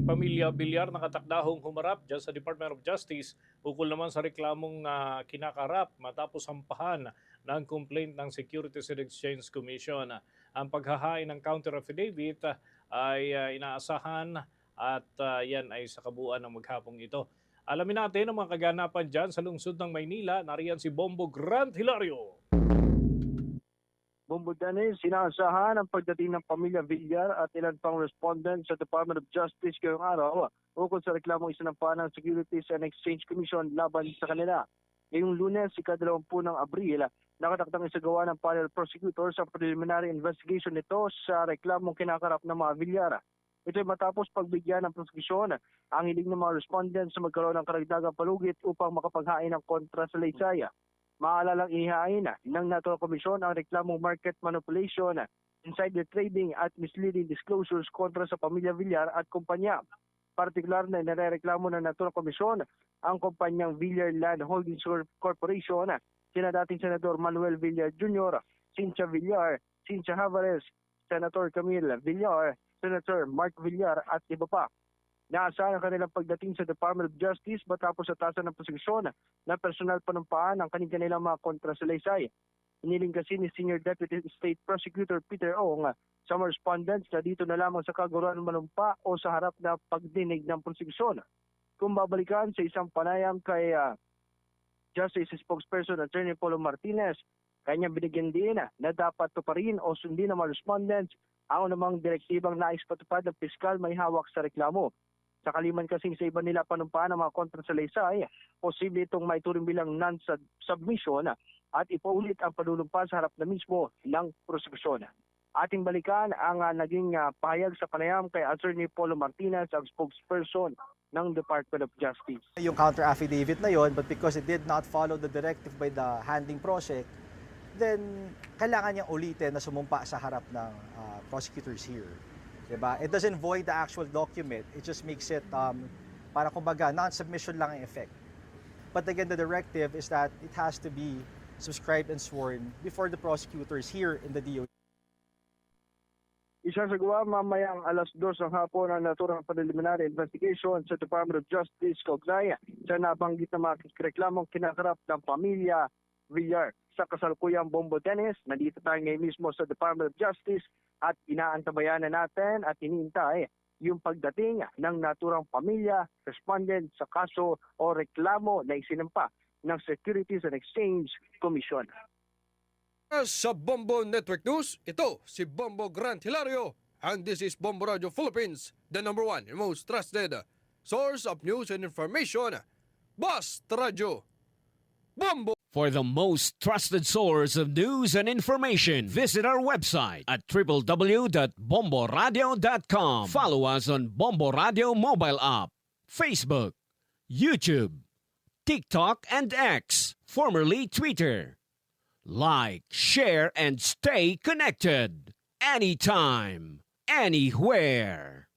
pamilya Villar nakatakdahong humarap dyan sa Department of Justice ukol naman sa reklamong kinakarap matapos sampahan ng complaint ng Securities and Exchange Commission. Ang paghahain ng counter affidavit ay inaasahan at yan ay sa kabuuan ng maghapong ito. Alamin natin ang mga kaganapan dyan sa lungsod ng Maynila. Nariyan si Bombo Grant Hilario. Bombo Dennis, sinaasahan ang pagdating ng pamilya Villar at ilan pang respondent sa Department of Justice ngayong araw ukol sa reklamong isinampa ng Securities and Exchange Commission laban sa kanila. Ngayong Lunes, ika-20 ng Abril, nakatakdang isagawa ng panel prosecutor sa preliminary investigation nito sa reklamong kinakarap ng mga Villar. Ito ay matapos pagbigyan ng prosekusyon ang hiling ng mga respondents sa magkaroon ng karagdagang palugit upang makapaghain ng kontra sa Laysaya. Maalalang ihain ng Natural Commission ang reklamong market manipulation, insider trading at misleading disclosures kontra sa pamilya Villar at kumpanya. Partikular na nirereklamo ng Natural Commission ang kumpanyang Villar Land Holdings Corporation, sina dating Senador Manuel Villar Jr., Cynthia Villar, Cynthia Havares, Senator Camille Villar, Senator Mark Villar at iba pa. Naasahan ang kanilang pagdating sa Department of Justice matapos atasan ng prosekusyon na personal panumpaan ang kanilang mga kontra sa Laysay. Iniling kasi ni Senior Deputy State Prosecutor Peter Ong sa mga respondents na dito na lamang sa kagawaran manumpa o sa harap na pagdinig ng prosekusyon. Kung babalikan sa isang panayam kay Justice Spokesperson Attorney Polo Martinez, kanya binigyan din na dapat tuparin o sundin ng mga respondents ang namang direktibang nais patupad ng piskal may hawak sa reklamo. Sa kaliman kasing sa iba nila panumpaan ng mga kontra sa Laysay, posible itong maituring bilang non-submission at ipaulit ang panunumpa sa harap na mismo ng prosekusyon. Ating balikan ang naging pahayag sa panayam kay Attorney Polo Martinez, ang spokesperson ng Department of Justice. Yung counter affidavit na yon, but because it did not follow the directive by the handling project, then kailangan niyang ulitin na sumumpa sa harap ng prosecutors here. Diba? It doesn't void the actual document. It just makes it, para kumbaga, non-submission lang ang effect. But again, the directive is that it has to be subscribed and sworn before the prosecutors here in the DOJ. Isasagawa mamayang 2:00 ng hapon ang naturang preliminary investigation sa Department of Justice kaugnay sa nabanggit na mga reklamong kinakarap ng pamilya Villar. Sa kasalukuyang Bombo Dennis, nandito tayo ngayon mismo sa Department of Justice at inaantabayan na natin at hinihintay yung pagdating ng naturang pamilya, respondent sa kaso o reklamo na isinampa ng Securities and Exchange Commission. Sa Bombo Network News, ito si Bombo Grant Hilario and this is Bombo Radio Philippines, the #1 and most trusted source of news and information. Basta Radio Bombo! For the most trusted source of news and information, visit our website at www.bomboradio.com. Follow us on Bombo Radio mobile app, Facebook, YouTube, TikTok, and X, formerly Twitter. Like, share, and stay connected. Anytime, anywhere.